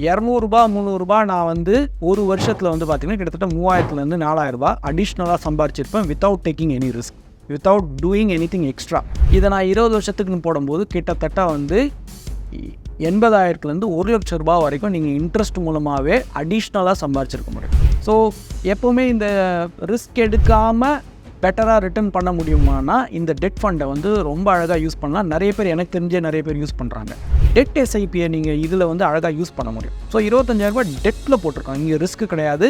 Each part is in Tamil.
ரூ. 300 நான் வந்து ஒரு வருஷத்தில் வந்து பார்த்தீங்கன்னா கிட்டத்தட்ட 3000லேருந்து 4000 அடிஷ்னலாக சம்பாரிச்சிருப்பேன் without taking any risk, without doing any extra. இதை நான் 20 வருஷத்துக்குன்னு போடும்போது கிட்டத்தட்ட வந்து 80,000லேருந்து ரூ. 1,00,000 வரைக்கும் நீங்கள் இன்ட்ரெஸ்ட் மூலமாகவே அடிஷ்னலாக சம்பாரிச்சிருக்க முடியும். ஸோ எப்போவுமே இந்த ரிஸ்க் எடுக்காமல் பெட்டராக ரிட்டர்ன் பண்ண முடியுமானா இந்த டெட் ஃபண்டை வந்து ரொம்ப அழகாக யூஸ் பண்ணலாம். நிறைய பேர் எனக்கு தெரிஞ்ச நிறைய பேர் யூஸ் பண்ணுறாங்க. டெட் எஸ்ஐபியை நீங்கள் இதில் வந்து அழகாக யூஸ் பண்ண முடியும். ஸோ 25,000 டெட்டில் போட்டிருக்காங்க. இங்கே ரிஸ்க் கிடையாது.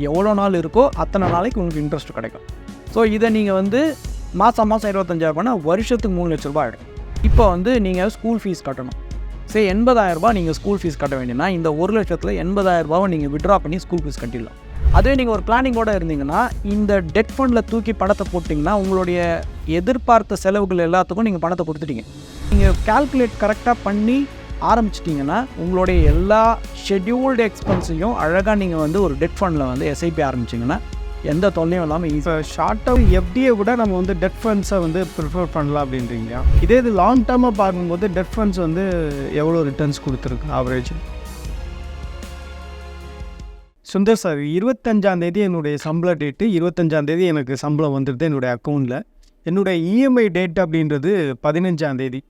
எவ்வளோ நாள் இருக்கோ அத்தனை நாளைக்கு உங்களுக்கு இன்ட்ரெஸ்ட் கிடைக்கும். ஸோ இதை நீங்கள் வந்து மாதம் 25,000 வருஷத்துக்கு 3 லட்ச ரூபாய் ஆகிடும். இப்போ வந்து நீங்கள் ஸ்கூல் ஃபீஸ் கட்டணும். சரி 80,000 நீங்கள் ஸ்கூல் ஃபீஸ் கட்ட வேண்டியனா இந்த 1 லட்சத்தில் 80,000 நீங்கள் விட்ரா பண்ணி ஸ்கூல் ஃபீஸ் கட்டிடலாம். அதுவே நீங்கள் ஒரு பிளானிங்கோடு இருந்தீங்கன்னா இந்த டெட் ஃபண்டில் தூக்கி பணத்தை போட்டிங்கன்னா உங்களுடைய எதிர்பார்த்த செலவுகள் எல்லாத்துக்கும் நீங்கள் பணத்தை கொடுத்துட்டீங்க. நீங்கள் கால்குலேட் கரெக்டாக பண்ணி ஆரம்பிச்சிட்டிங்கன்னா உங்களுடைய எல்லா ஷெட்யூல்டு எக்ஸ்பென்ஸையும் அழகாக நீங்கள் வந்து ஒரு டெட் ஃபண்டில் வந்து எஸ்ஐபி ஆரம்பிச்சிங்கன்னா எந்த தொல்லையும் இல்லாமல் ஈஸியாக ஷார்ட் டேர்ம் எஃப்டியை கூட நம்ம வந்து டெட் ஃபண்ட்ஸை வந்து ப்ரிஃபர் பண்ணலாம் அப்படின்றீங்க. இதே இது லாங் டேர்மாக பார்க்கும்போது டெட் ஃபண்ட்ஸ் வந்து எவ்வளோ ரிட்டர்ன்ஸ் கொடுத்துருக்கு ஆவரேஜ்? சுந்தர் சார், 25ஆம் என்னுடைய சம்பள டேட்டு, 25ஆம் எனக்கு சம்பளம் வந்துடுது என்னுடைய அக்கௌண்ட்டில். என்னுடைய இஎம்ஐ டேட் அப்படின்றது 15ஆம்.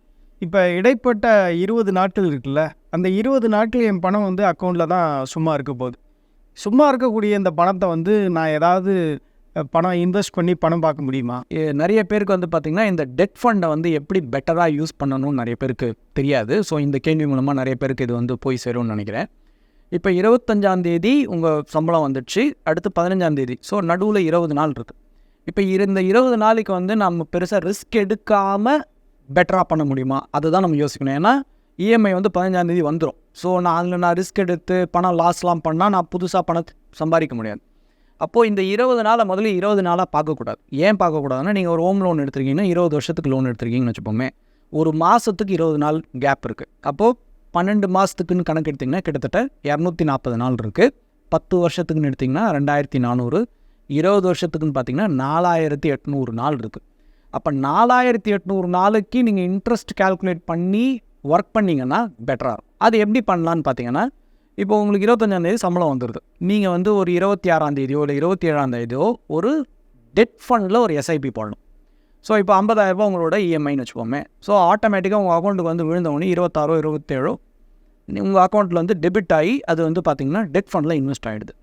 இப்போ இடைப்பட்ட 20 நாட்கள் இருக்குல்ல, அந்த 20 நாட்கள் என் பணம் வந்து அக்கௌண்ட்டில் தான் சும்மா இருக்க போகுது. சும்மா இருக்கக்கூடிய இந்த பணத்தை வந்து நான் ஏதாவது பணம் இன்வெஸ்ட் பண்ணி பணம் பார்க்க முடியுமா? நிறைய பேருக்கு வந்து பார்த்திங்கன்னா இந்த டெட் ஃபண்டை வந்து எப்படி பெட்டராக யூஸ் பண்ணணும்னு நிறைய பேருக்கு தெரியாது. ஸோ இந்த கேள்வி மூலமாக நிறைய பேருக்கு இது வந்து போய் சேரும்னு நினைக்கிறேன். இப்போ 25ஆம் உங்கள் சம்பளம் வந்துடுச்சு, அடுத்து 15ஆம். ஸோ நடுவில் 20 நாள் இருக்குது. இப்போ இந்த 20 நாளைக்கு வந்து நம்ம பெருசாக ரிஸ்க் எடுக்காமல் பெட்டராக பண்ண முடியுமா? அதுதான் நம்ம யோசிக்கணும். ஏன்னா இஎம்ஐ வந்து 15ஆம் வந்துடும். ஸோ நான் ரிஸ்க் எடுத்து பணம் லாஸ்லாம் பண்ணால் நான் புதுசாக பணத்தை சம்பாதிக்க முடியாது. அப்போது இந்த 20 நாளை முதல்ல 20 நாளாக பார்க்கக்கூடாது. ஏன் பார்க்கக்கூடாதுன்னா நீங்கள் ஒரு ஹோம் லோன் எடுத்துருக்கீங்கன்னா 20 வருஷத்துக்கு லோன் எடுத்துருக்கீங்கன்னு வச்சுப்போமே, ஒரு மாதத்துக்கு 20 நாள் கேப் இருக்குது. அப்போது 12 மாதத்துக்குன்னு கணக்கு எடுத்திங்கன்னா கிட்டத்தட்ட 240 நாள் இருக்குது. 10 வருஷத்துக்குன்னு எடுத்திங்கன்னா 2400, 20 வருஷத்துக்குன்னு பார்த்தீங்கன்னா 4800 நாள் இருக்குது. அப்போ 4800 நாளைக்கு நீங்கள் இன்ட்ரெஸ்ட் கால்குலேட் பண்ணி ஒர்க் பண்ணிங்கன்னா பெட்டராக இருக்கும். அது எப்படி பண்ணலான்னு பார்த்தீங்கன்னா, இப்போ உங்களுக்கு 25ஆம் சம்பளம் வந்துடுது. நீங்கள் வந்து ஒரு 26ஆம் இல்லை 27ஆம் ஒரு டெட் ஃபண்டில் ஒரு எஸ்ஐபி போடணும். ஸோ இப்போ 50,000 உங்களோட இஎம்ஐன்னு வச்சுப்போமே. ஸோ ஆட்டோமேட்டிக்காக உங்கள் அக்கௌண்ட்டுக்கு வந்து விழுந்தவொடனே 26 27 உங்கள் அக்கௌண்ட்டில் வந்து டெபிட் ஆகி அது வந்து பார்த்திங்கன்னா டெட் ஃபண்டில் இன்வெஸ்ட் ஆகிடுது.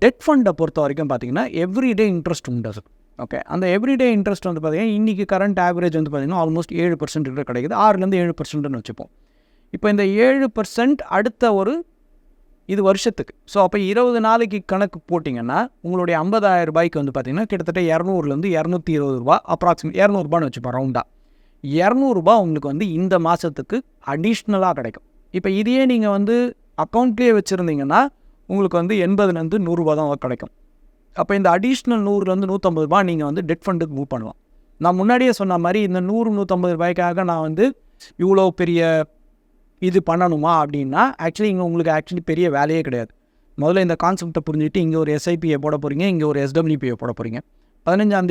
டெட் ஃபண்டை பொறுத்த வரைக்கும் பார்த்திங்கன்னா எவ்ரிடே இன்ட்ரெஸ்ட் உண்டு. ஓகே, அந்த எவ்ரிடே இன்ட்ரெஸ்ட் வந்து பார்த்திங்கன்னா இன்றைக்கி கரண்ட் ஆவரேஜ் வந்து பார்த்திங்கன்னா ஆல்மோஸ்ட் 7% கிட்ட கிடைக்குது. 6லேருந்து 7%ன்னு வச்சுப்போம். இப்போ இந்த 7% அடுத்த ஒரு இது வருஷத்துக்கு. ஸோ அப்போ 20 நாளைக்கு கணக்கு போட்டிங்கன்னா உங்களுடைய 50,000 வந்து பார்த்திங்கன்னா கிட்டத்தட்ட 200லேருந்து 220 அப்ராக்சிமேட் 200 வச்சுப்போம் ரவுண்டாக. 200 உங்களுக்கு வந்து இந்த மாதத்துக்கு அடிஷ்னலாக கிடைக்கும். இப்போ இதையே நீங்கள் வந்து அக்கௌண்ட்லேயே வச்சுருந்தீங்கன்னா உங்களுக்கு வந்து 80லேருந்து 100 தான் கிடைக்கும். அப்போ இந்த அடிஷ்னல் 100லேருந்து 150 நீங்கள் வந்து டெட் ஃபண்டுக்கு மூவ் பண்ணலாம். நான் முன்னாடியே சொன்ன மாதிரி இந்த 100-150 நான் வந்து இவ்வளோ பெரிய இது பண்ணணுமா அப்படின்னா இங்கே உங்களுக்கு பெரிய வேலையே கிடையாது. முதல்ல இந்த கான்செப்டை புரிஞ்சுட்டு இங்கே ஒரு எஸ்ஐபியை போட போகிறீங்க, இங்கே ஒரு எஸ்டபிள்யூபியை போட போகிறீங்க. 15ஆம்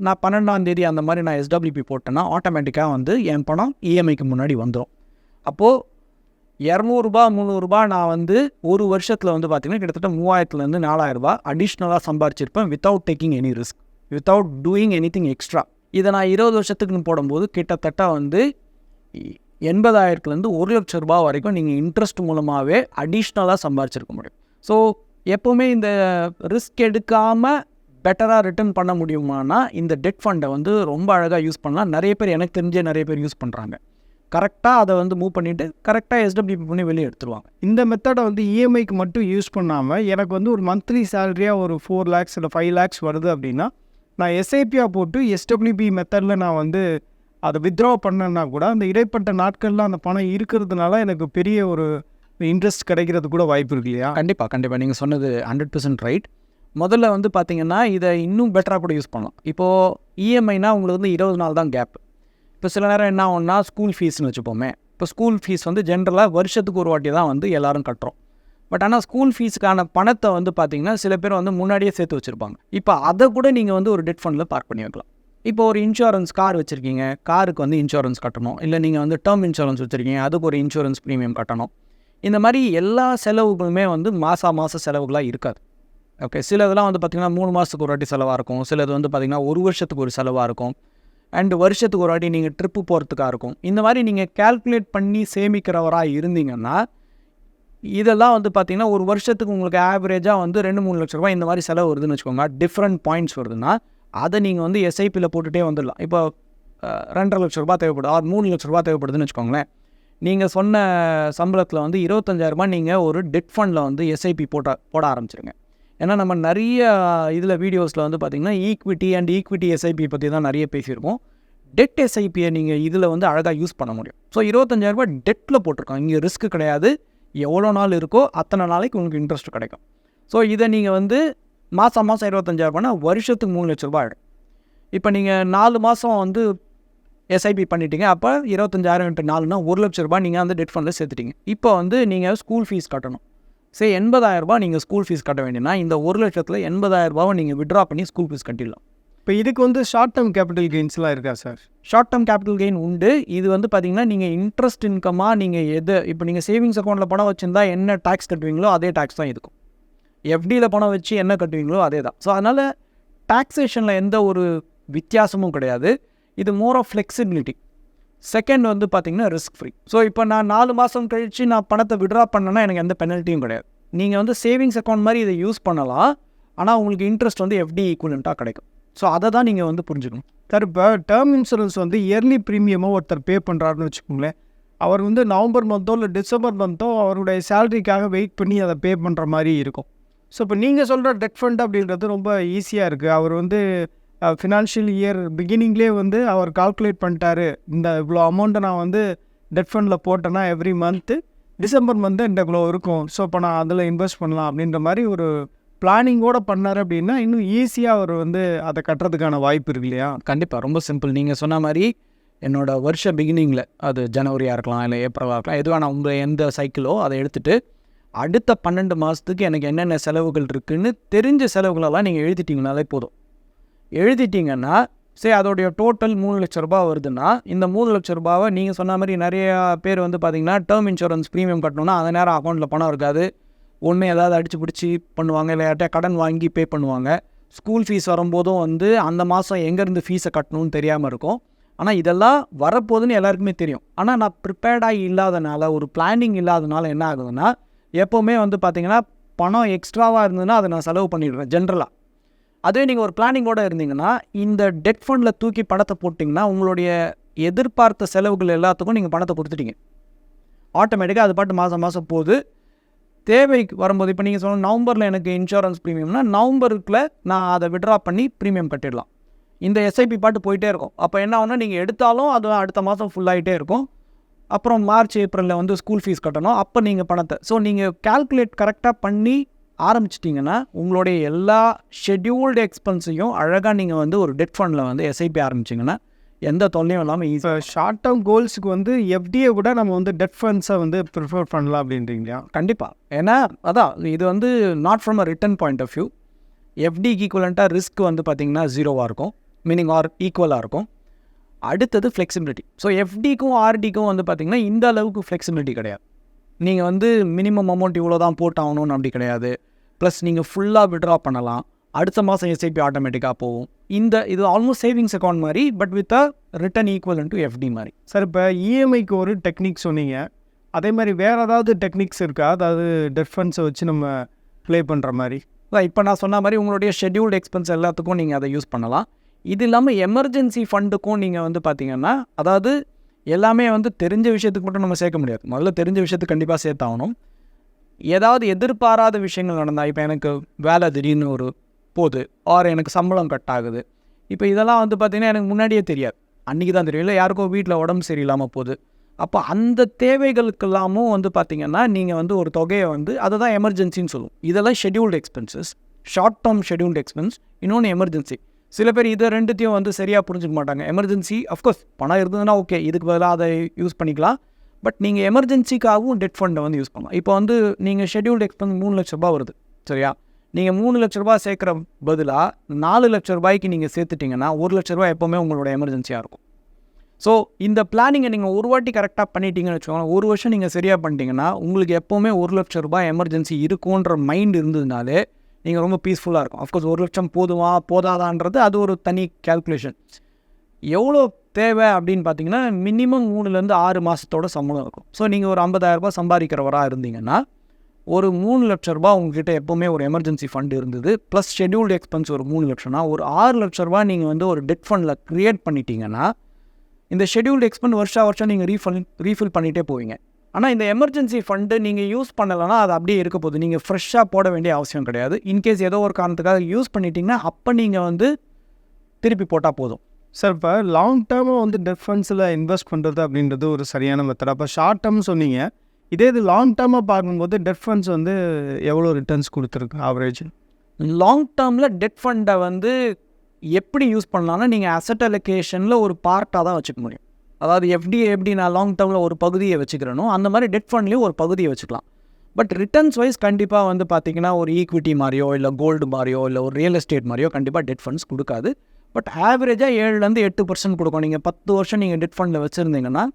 நான் 12ஆம் அந்த மாதிரி நான் எஸ்டபிள்யூபி போட்டேன்னா ஆட்டோமேட்டிக்காக வந்து என் பணம் இஎம்ஐக்கு முன்னாடி வந்துடும். அப்போது 200-300 நான் வந்து ஒரு வருஷத்தில் வந்து பார்த்திங்கன்னா கிட்டத்தட்ட 3000லேருந்து 4000 அடிஷ்னலாக சம்பாரிச்சிருப்பேன் without taking any risk, without doing any extra. இதை நான் 20 வருஷத்துக்குன்னு போடும்போது கிட்டத்தட்ட வந்து 80,000லேருந்து ரூ. 1,00,000 வரைக்கும் நீங்கள் இன்ட்ரெஸ்ட் மூலமாகவே அடிஷ்னலாக சம்பாரிச்சிருக்க முடியும். ஸோ எப்போவுமே இந்த ரிஸ்க் எடுக்காமல் பெட்டராக ரிட்டர்ன் பண்ண முடியுமானா இந்த டெட் ஃபண்டை வந்து ரொம்ப அழகாக யூஸ் பண்ணலாம். நிறைய பேர் எனக்கு தெரிஞ்ச நிறைய பேர் யூஸ் பண்ணுறாங்க. கரெக்டாக அதை வந்து மூவ் பண்ணிவிட்டு கரெக்டாக எஸ்டபிள்யூபி பண்ணி வெளியே எடுத்துருவாங்க. இந்த மெத்தடை வந்து இஎம்ஐக்கு மட்டும் யூஸ் பண்ணாமல் எனக்கு வந்து ஒரு மந்த்லி சேலரியாக ஒரு 4 lakhs இல்லை 5 lakhs வருது அப்படின்னா நான் எஸ்ஐபியாக போட்டு எஸ்டபிள்யூபி மெத்தடில் நான் வந்து அதை வித்ட்ரா பண்ணேன்னா கூட அந்த இடைப்பட்ட நாட்களில் அந்த பணம் இருக்கிறதுனால எனக்கு பெரிய ஒரு இன்ட்ரெஸ்ட் கிடைக்கிறது கூட வாய்ப்பு இருக்கு இல்லையா? கண்டிப்பாக நீங்கள் சொன்னது 100% ரைட். முதல்ல வந்து பார்த்திங்கன்னா இதை இன்னும் பெட்டராக கூட யூஸ் பண்ணலாம். இப்போது இஎம்ஐனா உங்களுக்கு வந்து 20 நாள் தான் கேப். இப்போ சில நேரம் என்ன ஆகும்னா ஸ்கூல் ஃபீஸ்னு வச்சுப்போமே. இப்போ ஸ்கூல் ஃபீஸ் வந்து ஜென்ரலாக வருஷத்துக்கு ஒரு வாட்டி தான் வந்து எல்லோரும் கட்டுறோம். பட் ஆனால் ஸ்கூல் ஃபீஸுக்கான பணத்தை வந்து பார்த்திங்கன்னா சில பேர் வந்து முன்னாடியே சேர்த்து வச்சுருப்பாங்க. இப்போ அதை கூட நீங்கள் வந்து ஒரு டெட் ஃபண்டில் பார்க் பண்ணி வைக்கலாம். இப்போ ஒரு இன்சூரன்ஸ் கார் வச்சுருக்கீங்க, காருக்கு வந்து இன்சூரன்ஸ் கட்டணும். இல்லை நீங்கள் வந்து டேர்ம் இன்சூரன்ஸ் வச்சுருக்கீங்க, அதுக்கு ஒரு இன்சூரன்ஸ் ப்ரீமியம் கட்டணும். இந்த மாதிரி எல்லா செலவுகளுமே வந்து மாத செலவுகளாக இருக்காது. ஓகே, சில இதெல்லாம் வந்து பார்த்திங்கன்னா 3 மாதத்துக்கு ஒரு வாட்டி செலவாக இருக்கும், சிலது வந்து பார்த்திங்கன்னா 1 வருஷத்துக்கு ஒரு செலவாக இருக்கும், அண்டு வருஷத்துக்கு ஒரு வாட்டி நீங்கள் ட்ரிப்பு போகிறதுக்காக இருக்கும். இந்த மாதிரி நீங்கள் கால்குலேட் பண்ணி சேமிக்கிறவராக இருந்தீங்கன்னா இதெல்லாம் வந்து பார்த்திங்கன்னா ஒரு வருஷத்துக்கு உங்களுக்கு ஆவரேஜாக வந்து 2-3 லட்ச ரூபா இந்த மாதிரி செலவு வருதுன்னு வச்சுக்கோங்க. டிஃப்ரெண்ட் பாயிண்ட்ஸ் வருதுன்னா அதை நீங்கள் வந்து எஸ்ஐபியில் போட்டுகிட்டே வந்துடலாம். இப்போ 2.5 லட்ச ரூபா தேவைப்படுது, 3 லட்ச ரூபா தேவைப்படுதுன்னு வச்சுக்கோங்களேன். நீங்கள் சொன்ன சம்பளத்தில் வந்து 25,000 நீங்கள் ஒரு டெட் ஃபண்டில் வந்து எஸ்ஐபி போட ஆரம்பிச்சிருங்க. ஏன்னா நம்ம நிறைய இதில் வீடியோஸில் வந்து பார்த்திங்கன்னா ஈக்விட்டி எஸ்ஐபி பற்றி தான் நிறைய பேசியிருக்கோம். டெட் எஸ்ஐபியை நீங்கள் இதில் வந்து அழகாக யூஸ் பண்ண முடியும். ஸோ 25,000 டெட்டில் போட்டிருக்கோம், இங்கே ரிஸ்க் கிடையாது. எவ்வளோ நாள் இருக்கோ அத்தனை நாளைக்கு உங்களுக்கு இன்ட்ரெஸ்ட் கிடைக்கும். ஸோ இதை நீங்கள் வந்து மாதம் 25,000 வருஷத்துக்கு 3 லட்ச ரூபா ஆகிடும். இப்போ நீங்கள் 4 மாதம் வந்து எஸ்ஐபி பண்ணிட்டீங்க, அப்போ 25,000 × 4னா 1 லட்ச ரூபா நீங்கள் அந்த டெட் ஃபண்டில் சேர்த்துட்டீங்க. இப்போ வந்து நீங்கள் ஸ்கூல் ஃபீஸ் கட்டணும். 80,000 நீங்கள் ஸ்கூல் ஃபீஸ் கட்ட வேண்டியனா இந்த 1 லட்சத்தில் 80,000 நீங்கள் விட்ரா பண்ணி ஸ்கூல் ஃபீஸ் கட்டிடலாம். இப்போ இதுக்கு வந்து ஷார்ட் டேர்ம் கேபிட்டல் கெயின்ஸ்லாம் இருக்கா sir? Short term capital gain உண்டு. இது வந்து பார்த்திங்கன்னா நீங்கள் இன்ட்ரெஸ்ட் இன்கமாக நீங்கள் இப்போ நீங்கள் சேவிங்ஸ் அக்கௌண்ட்டில் பணம் வச்சுருந்தா என்ன டேக்ஸ் கட்டுவீங்களோ அதே டேக்ஸ் தான் இருக்கும். எஃப்டியில் பணம் வச்சு என்ன கட்டுவீங்களோ அதே தான். ஸோ அதனால் டாக்ஸேஷனில் எந்த ஒரு வித்தியாசமும் கிடையாது. இது மோர் ஆஃப் ஃப்ளெக்சிபிலிட்டி. செகண்ட் வந்து பார்த்திங்கன்னா ரிஸ்க் ஃப்ரீ. ஸோ இப்போ நான் 4 மாதம் கழித்து நான் பணத்தை விட்ரா பண்ணேன்னா எனக்கு எந்த பெனல்ட்டியும் கிடையாது. நீங்கள் வந்து சேவிங்ஸ் அக்கௌண்ட் மாதிரி இதை யூஸ் பண்ணலாம், ஆனால் உங்களுக்கு இன்ட்ரெஸ்ட் வந்து எஃப்டி ஈக்குவலண்ட்டாக கிடைக்கும். ஸோ அதை தான் நீங்கள் வந்து புரிஞ்சுக்கணும். சார், இப்போ டேர்ம் இன்சூரன்ஸ் வந்து இயர்லி ப்ரீமியமாக ஒருத்தர் பே பண்ணுறாருன்னு வச்சுக்கோங்களேன். அவர் வந்து நவம்பர் மந்த்தோ இல்லை டிசம்பர் மந்த்தோ அவருடைய சேலரிக்காக வெயிட் பண்ணி அதை பே பண்ணுற மாதிரி இருக்கும். ஸோ இப்போ நீங்கள் சொல்கிற டெட் ஃபண்ட் அப்படின்றது ரொம்ப ஈஸியாக இருக்குது. அவர் வந்து ஃபினான்ஷியல் இயர் பிகினிங்லேயே வந்து அவர் கால்குலேட் பண்ணிட்டாரு, இந்த இவ்வளோ அமௌண்ட்டை நான் வந்து டெட் ஃபண்டில் போட்டேன்னா எவ்ரி மந்த்து டிசம்பர் மந்த்து இந்த இவ்வளோ இருக்கும், ஸோ இப்போ நான் அதில் இன்வெஸ்ட் பண்ணலாம் அப்படின்ற மாதிரி ஒரு பிளானிங்கோடு பண்ணார் அப்படின்னா இன்னும் ஈஸியாக அவர் வந்து அதை கட்டுறதுக்கான வாய்ப்பு இருக்கு இல்லையா? கண்டிப்பாக, ரொம்ப சிம்பிள். நீங்கள் சொன்ன மாதிரி என்னோடய வருஷ பிகினிங்கில், அது ஜனவரியாக இருக்கலாம் இல்லை ஏப்ரலாக இருக்கலாம், எதுவான உங்கள் எந்த சைக்கிளோ அதை எடுத்துகிட்டு அடுத்த 12 மாதத்துக்கு எனக்கு என்னென்ன செலவுகள் இருக்குதுன்னு தெரிஞ்ச செலவுகளெல்லாம் நீங்கள் எழுதிட்டிங்கனாலே போதும். எழுதிட்டிங்கன்னா அதோடைய டோட்டல் 3 லட்ச ரூபா வருதுன்னா இந்த 3 லட்ச ரூபாவை நீங்கள் சொன்ன மாதிரி நிறையா பேர் வந்து பார்த்திங்கன்னா டேர்ம் இன்சூரன்ஸ் ப்ரீமியம் கட்டணும்னா அந்த நேரம் அக்கௌண்ட்டில் பணம் இருக்காது, ஒன்று ஏதாவது அடிச்சு பிடிச்சி பண்ணுவாங்க, இல்லை யார்கிட்ட கடன் வாங்கி பே பண்ணுவாங்க. ஸ்கூல் ஃபீஸ் வரும்போதும் வந்து அந்த மாதம் எங்கேருந்து ஃபீஸை கட்டணும்னு தெரியாமல் இருக்கும். ஆனால் இதெல்லாம் வரப்போகுதுன்னு எல்லாருக்குமே தெரியும். ஆனால் நான் ப்ரிப்பேர்டாக இல்லாதனால, ஒரு பிளானிங் இல்லாதனால என்ன ஆகுதுன்னா, எப்போவுமே வந்து பார்த்திங்கன்னா பணம் எக்ஸ்ட்ராவாக இருந்ததுன்னா அதை நான் செலவு பண்ணிடுவேன் ஜென்ரலாக. அதே நீங்கள் ஒரு பிளானிங்கோடு இருந்தீங்கன்னா இந்த டெட் ஃபண்டில் தூக்கி பணத்தை போட்டிங்கன்னா உங்களுடைய எதிர்பார்த்த செலவுகள் எல்லாத்துக்கும் நீங்கள் பணத்தை கொடுத்துட்டீங்க. ஆட்டோமேட்டிக்காக அது பாட்டு மாதம் போகுது. தேவைக்கு வரும்போது இப்போ நீங்கள் சொன்ன நவம்பரில் எனக்கு இன்சூரன்ஸ் ப்ரீமியம்னா நவம்பருக்குள்ளே நான் அதை விட்ரா பண்ணி ப்ரீமியம் கட்டிடலாம். இந்த எஸ்ஐபி பாட்டு போயிட்டே இருக்கும். அப்போ என்ன ஆகுனா நீங்கள் எடுத்தாலும் அது அடுத்த மாதம் ஃபுல்லாகிட்டே இருக்கும். அப்புறம் மார்ச் ஏப்ரலில் வந்து ஸ்கூல் ஃபீஸ் கட்டணும், அப்போ நீங்கள் பணத்தை நீங்கள் கால்குலேட் கரெக்டாக பண்ணி ஆரம்பிச்சிட்டிங்கன்னா உங்களுடைய எல்லா ஷெட்யூல்டு எக்ஸ்பென்ஸையும் அழகாக நீங்கள் வந்து ஒரு டெட் ஃபண்டில் வந்து எஸ்ஐபி ஆரம்பிச்சிங்கன்னா எந்த தொல்லையும் இல்லாமல் ஈஸியாக. ஷார்ட் டேர்ம் கோல்ஸுக்கு வந்து எஃப்டியை கூட நம்ம வந்து டெட் ஃபண்ட்ஸை வந்து ப்ரிஃபர் பண்ணலாம் அப்படின்றீங்களா? கண்டிப்பாக. ஏன்னா அதான் இது வந்து not from a return point of view. எஃப்டிக்கு ஈக்குவலண்ட்டாக ரிஸ்க் வந்து பார்த்திங்கன்னா 0வாக இருக்கும், மீனிங் ஆர் ஈக்குவலாக இருக்கும். அடுத்தது ஃப்ளெக்சிபிலிட்டி. ஸோ எஃப்டிக்கும் ஆர்டிக்கும் வந்து பார்த்திங்கன்னா இந்த அளவுக்கு ஃப்ளெக்சிபிலிட்டி கிடையாது. நீங்கள் வந்து மினிமம் அமௌண்ட் இவ்வளோ தான் போட்டாகணும்னு அப்படி கிடையாது. ப்ளஸ் நீங்கள் ஃபுல்லாக விட்ரா பண்ணலாம், அடுத்த மாதம் எஸ்ஐபி ஆட்டோமேட்டிக்காக போகும். இது ஆல்மோஸ்ட் சேவிங்ஸ் அக்கௌண்ட் மாதிரி, but with a return equal to FD மாதிரி. சார், இப்போ இஎம்ஐக்கு ஒரு டெக்னிக் சொன்னீங்க, அதே மாதிரி வேறு ஏதாவது டெக்னிக்ஸ் இருக்கா? அதாவது டெட் ஃபண்ட்ஸை வச்சு நம்ம ப்ளே பண்ணுற மாதிரி? இப்போ நான் சொன்ன மாதிரி உங்களுடைய ஷெட்யூல்டு எக்ஸ்பென்ஸ் எல்லாத்துக்கும் நீங்கள் அதை யூஸ் பண்ணலாம். இது இல்லாமல் எமர்ஜென்சி ஃபண்டுக்கும் நீங்கள் வந்து பார்த்திங்கன்னா, அதாவது எல்லாமே வந்து தெரிஞ்ச விஷயத்துக்கு மட்டும் நம்ம சேர்க்க முடியாது. முதல்ல தெரிஞ்ச விஷயத்துக்கு கண்டிப்பாக சேர்த்தாகணும். ஏதாவது எதிர்பாராத விஷயங்கள் நடந்தால், இப்போ எனக்கு வேலை திடீர்னு ஒரு போகுது, ஆர் எனக்கு சம்பளம் கட் ஆகுது, இப்போ இதெல்லாம் வந்து பார்த்திங்கன்னா எனக்கு முன்னாடியே தெரியாது, அன்றைக்கி தான் தெரியும். இல்லை யாருக்கோ வீட்டில் உடம்பு சரியில்லாமல் போகுது, அப்போ அந்த தேவைகளுக்கெல்லாமும் வந்து பார்த்திங்கன்னா நீங்கள் வந்து ஒரு தொகையை வந்து அதை தான் எமர்ஜென்சின்னு சொல்லுவோம். இதெல்லாம் scheduled expenses, short term scheduled expense, இன்னொன்று எமர்ஜென்சி. சில பேர் இதை ரெண்டுத்தையும் வந்து சரியாக புரிஞ்சுக்க மாட்டாங்க. எமர்ஜென்சி அஃப்கோர்ஸ் பணம் இருந்ததுன்னா ஓகே, இதுக்கு பதிலாக அதை யூஸ் பண்ணிக்கலாம். பட் நீங்கள் எமர்ஜென்சிக்காகவும் டெட் ஃபண்டை வந்து யூஸ் பண்ணலாம். இப்போ வந்து நீங்கள் ஷெட்யூல்டு எக்ஸ்பென்ஸ் 3 லட்ச ரூபா வருது, சரியா? நீங்கள் 3 லட்ச ரூபா சேர்க்குற பதிலாக 4 லட்ச ரூபாய்க்கு நீங்கள் சேர்த்துட்டிங்கன்னா 1 லட்ச ரூபா எப்போவுமே உங்களோட எமர்ஜென்சியாக இருக்கும். ஸோ இந்த பிளானிங்கை நீங்கள் ஒரு வாட்டி கரெக்டாக பண்ணிட்டீங்கன்னு வச்சுக்கோங்களேன், ஒரு வருஷம் நீங்கள் சரியாக பண்ணிட்டீங்கன்னா உங்களுக்கு எப்போவுமே ₹1,00,000 எமர்ஜென்சி இருக்குன்ற மைண்ட் இருந்ததுனாலே நீங்கள் ரொம்ப பீஸ்ஃபுல்லாக இருக்கும். அஃப்கோர்ஸ் 1,00,000 போதுமா போதாதான்றது அது ஒரு தனி கேல்குலேஷன். எவ்வளோ தேவை அப்படின்னு பார்த்தீங்கன்னா மினிமம் 3லேருந்து 6 மாதத்தோட சம்பளம் இருக்கும். ஸோ நீங்கள் ஒரு ₹50,000 சம்பாதிக்கிறவராக இருந்தீங்கன்னா ஒரு ₹3,00,000 உங்ககிட்ட எப்போவுமே ஒரு எமர்ஜென்சி ஃபண்ட் இருந்தது, ப்ளஸ் ஷெட்யூல்டு எக்ஸ்பென்ஸ் ஒரு ₹3,00,000னா ஒரு ₹6,00,000 நீங்கள் வந்து ஒரு டெட் ஃபண்டில் க்ரியேட் பண்ணிட்டீங்கன்னா இந்த ஷெட்யூல்டு எக்ஸ்பென்ஸ் வருஷம் நீங்கள் ரீஃபில் பண்ணிகிட்டே போவீங்க. ஆனால் இந்த எமர்ஜென்சி ஃபண்டு நீங்கள் யூஸ் பண்ணலைன்னா அது அப்படியே இருக்க போகுது. நீங்கள் ஃப்ரெஷ்ஷாக போட வேண்டிய அவசியம் கிடையாது. இன்கேஸ் ஏதோ ஒரு காரணத்துக்காக யூஸ் பண்ணிட்டீங்கன்னா அப்போ நீங்கள் வந்து திருப்பி போட்டால் போதும். சார் இப்போ லாங் டேர்மாக வந்து டெட் ஃபண்ட்ஸில் இன்வெஸ்ட் பண்ணுறது அப்படின்றது ஒரு சரியான மெத்தட். அப்போ ஷார்ட் டேர்ம் சொன்னீங்க, இதே இது லாங் டேர்மாக பார்க்கும்போது டெட் ஃபண்ட்ஸ் வந்து எவ்வளோ ரிட்டர்ன்ஸ் கொடுத்துருக்கு ஆவரேஜ்? லாங் டேர்மில் டெட் ஃபண்டை வந்து எப்படி யூஸ் பண்ணலாம்னா நீங்கள் அசட் அலோகேஷனில் ஒரு பார்ட்டாக தான் வச்சுக்க முடியும். அதாவது எஃப்டிஏ எப்படி நான் லாங் டேர்மில் ஒரு பகுதியை வச்சுக்கிறேனோ அந்த மாதிரி டெட் ஃபண்ட்லேயும் ஒரு பகுதியை வச்சுக்கலாம். பட் ரிட்டர்ன்ஸ் வைஸ் கண்டிப்பாக வந்து பார்த்திங்கன்னா ஒரு ஈக்விட்டி மாதிரியோ இல்லை கோல்டு மாதிரியோ இல்லை ஒரு ரியல் எஸ்டேட் மாதிரியோ கண்டிப்பாக டெட் ஃபண்ட்ஸ் கொடுக்காது. பட் ஆவரேஜாக 7-8% கொடுக்கும். நீங்கள் 10 வருஷம் நீங்கள் டெட் ஃபண்டில் வச்சுருந்தீங்கன்னா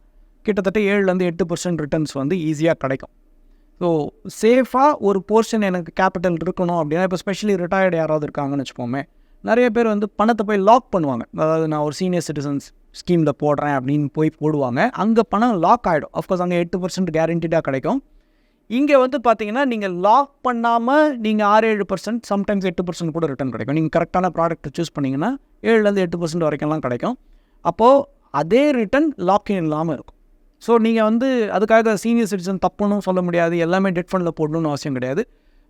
கிட்டத்தட்ட 7-8% ரிட்டர்ன்ஸ் வந்து ஈஸியாக கிடைக்கும். ஸோ சேஃபாக ஒரு போர்ஷன் எனக்கு கேபிட்டல் இருக்கணும் அப்படின்னா, இப்போ ஸ்பெஷலி ரிட்டையர்டு யாராவது இருக்காங்கன்னு வச்சுக்கோமே, நிறைய பேர் வந்து பணத்தை போய் லாக் பண்ணுவாங்க. அதாவது நான் ஒரு சீனியர் சிட்டிசன்ஸ் ஸ்கீமில் போடுறேன் அப்படின்னு போய் போடுவாங்க. அங்கே பணம் லாக் ஆகிடும். அஃப்கோர்ஸ் அங்கே 8% கேரண்டிடாக கிடைக்கும். இங்கே வந்து பார்த்தீங்கன்னா நீங்கள் லாக் பண்ணாமல் நீங்கள் 6-7%, சம்டைம்ஸ் 8% கூட ரிட்டர்ன் கிடைக்கும். நீங்கள் கரெக்டான ப்ராடக்ட்டை சூஸ் பண்ணிங்கன்னா 7-8% வரைக்கும்லாம் கிடைக்கும். அப்போது அதே ரிட்டர்ன் லாக்இன் இல்லாமல் இருக்கும். ஸோ நீங்கள் வந்து அதுக்காக சீனியர் சிட்டிசன் தப்புன்னு சொல்ல முடியாது, எல்லாமே டெட் ஃபண்டில் போடணும்னு அவசியம் கிடையாது.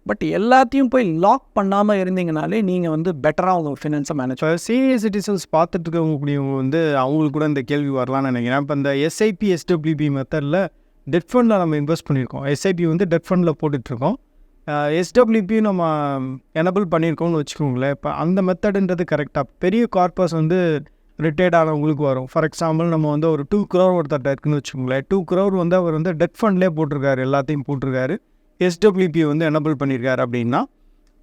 பட் எல்லாத்தையும் போய் லாக் பண்ணாமல் இருந்தீங்கனாலே நீங்கள் வந்து பெட்டராக உங்கள் ஃபினான்ஸை மேனேஜ். இப்போ சீனியர் சிட்டிசன்ஸ் பார்த்துட்டு இருக்கக்கூடியவங்க வந்து அவங்களுக்கு கூட இந்த கேள்வி வரலான்னு நினைக்கிறேன். இப்போ இந்த எஸ்ஐபி எஸ்டபிள்யூபி மெத்தடில் டெட் ஃபண்டில் நம்ம இன்வெஸ்ட் பண்ணியிருக்கோம். எஸ்ஐபி வந்து டெட் ஃபண்டில் போட்டுட்ருக்கோம், எஸ்டபிள்யூபி நம்ம எனபிள் பண்ணியிருக்கோம்னு வச்சுக்கோங்களேன். இப்போ அந்த மெத்தடுன்றது கரெக்டாக பெரிய கார்பஸ் வந்து ரிட்டையர்ட் ஆனவங்களுக்கு வரும். ஃபார் எக்ஸாம்பிள் நம்ம வந்து ஒரு 2 crore ஒருத்தட்ட இருக்குன்னு வச்சுக்கோங்களேன். 2 crore வந்து அவர் வந்து டெட் ஃபண்ட்லேயே போட்டிருக்காரு, எல்லாத்தையும் போட்டிருக்காரு, எஸ்டபிள்யூபி வந்து எனபிள் பண்ணியிருக்காரு அப்படின்னா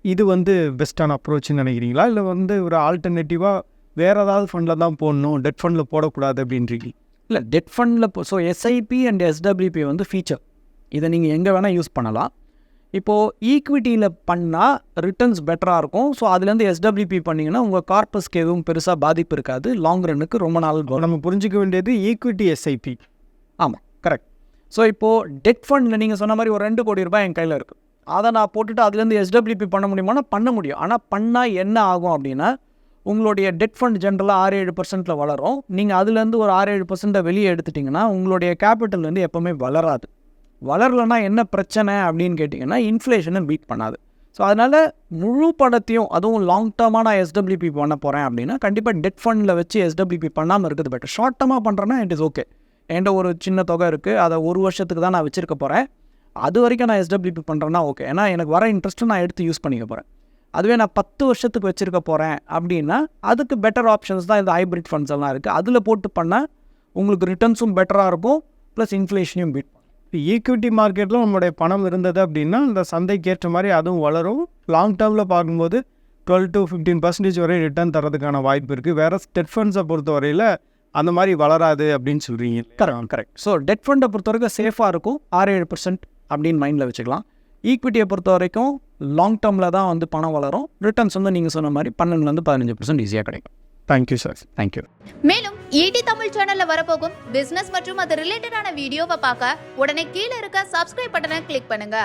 இது வந்து பெஸ்ட்டான அப்ரோச்சுன்னு நினைக்கிறீங்களா? இல்லை வந்து ஒரு ஆல்டர்னேட்டிவாக வேறு ஏதாவது ஃபண்டில் தான் போடணும், டெட் ஃபண்டில் போடக்கூடாது அப்படின்றீங்க? இல்லை, டெட் ஃபண்டில் ஸோ எஸ்ஐபி அண்ட் எஸ்டபிள்யூபி வந்து ஃபீச்சர், இதை நீங்கள் எங்கே வேணால் யூஸ் பண்ணலாம். இப்போது ஈக்விட்டியில் பண்ணால் ரிட்டர்ன்ஸ் பெட்டராக இருக்கும். ஸோ அதுலேருந்து எஸ்டபிள்யூபி பண்ணிங்கன்னா உங்கள் கார்பஸ்க்கு எதுவும் பெருசாக பாதிப்பு இருக்காது. லாங் ரன்னுக்கு ரொம்ப நாள் நம்ம புரிஞ்சிக்க வேண்டியது ஈக்விட்டி எஸ்ஐபி. ஆமாம், கரெக்ட். ஸோ இப்போது டெட் ஃபண்டில் நீங்கள் சொன்ன மாதிரி ஒரு ₹2 கோடி என் கையில் இருக்குது, அதை நான் போட்டுட்டு அதுலேருந்து எஸ்டபிள்யூபி பண்ண முடியுமானா பண்ண முடியும். ஆனால் பண்ணால் என்ன ஆகும் அப்படின்னா உங்களுடைய டெட் ஃபண்ட் ஜென்ரலாக 6-7% வளரும். நீங்கள் அதுலேருந்து ஒரு 6-7% வெளியே எடுத்துட்டிங்கன்னா உங்களுடைய கேபிட்டல் வந்து எப்போவுமே வளராது. வளரலைன்னா என்ன பிரச்சனை அப்படின்னு கேட்டிங்கன்னா இன்ஃப்ளேஷனை பீட் பண்ணாது. ஸோ அதனால் முழு பணத்தையும், அதுவும் லாங் டேர்மாக நான் எஸ்டபிள்யூபி பண்ண போகிறேன் அப்படின்னா கண்டிப்பாக டெட் ஃபண்டில் வச்சு எஸ்டபிள்யூபி பண்ணாமல் இருக்குது பெட்டர். ஷார்ட் டேர்மாக பண்ணுறேன்னா இட் இஸ் ஓகே, என்கிட்ட ஒரு சின்ன தொகை இருக்குது, அதை 1 வருஷத்துக்கு தான் நான் வச்சுருக்க போகிறேன், அது வரைக்கும் நான் எஸ்டபிள்யூபி பண்ணுறேன்னா ஓகே, ஏன்னா எனக்கு வர இன்ட்ரெஸ்ட்டு நான் எடுத்து யூஸ் பண்ணிக்க போகிறேன். அதுவே நான் 10 வருஷத்துக்கு வச்சுருக்க போகிறேன் அப்படின்னா அதுக்கு பெட்டர் ஆப்ஷன்ஸ் தான் இந்த ஹைப்ரிட் ஃபண்ட்ஸ் எல்லாம் இருக்குது. அதில் போட்டு பண்ணால் உங்களுக்கு ரிட்டர்ன்ஸும் பெட்டராக இருக்கும், ப்ளஸ் இன்ஃப்ளேஷனையும் பீட் பண்ணும். ஈக்விட்டி மார்க்கெட்டில் நம்மளுடைய பணம் இருந்தது அப்படின்னா அந்த சந்தைக்கு ஏற்ற மாதிரி அதுவும் வளரும். லாங் டேர்மில் பார்க்கும்போது 12-15% வரை ரிட்டர்ன் தரதுக்கான வாய்ப்பு இருக்குது. வேறு டெட் ஃபண்ட்ஸை பொறுத்த வரையில் அந்த மாதிரி வளராது அப்படின்னு சொல்கிறீங்க. கரெக்ட். ஸோ டெட் ஃபண்டை பொறுத்த வரைக்கும் சேஃபாக இருக்கும், 6-7% அப்படின்னு மைண்டில் வச்சுக்கலாம். ஈக்விட்டியை பொறுத்த வரைக்கும் லாங் டேர்மில் தான் வந்து பணம் வளரும். ரிட்டர்ன்ஸ் வந்து நீங்கள் சொன்ன மாதிரி 12-15% ஈஸியாக கிடைக்கும். Thank you sir. தேங்க்யூ. மேலும் ஈடி தமிழ் சேனல்ல வரப்போகும் பிசினஸ் மற்றும் அது ரிலேட்டடான வீடியோவை பார்க்க உடனே கீழே இருக்க சப்ஸ்கிரைப் பட்டனை கிளிக் பண்ணுங்க.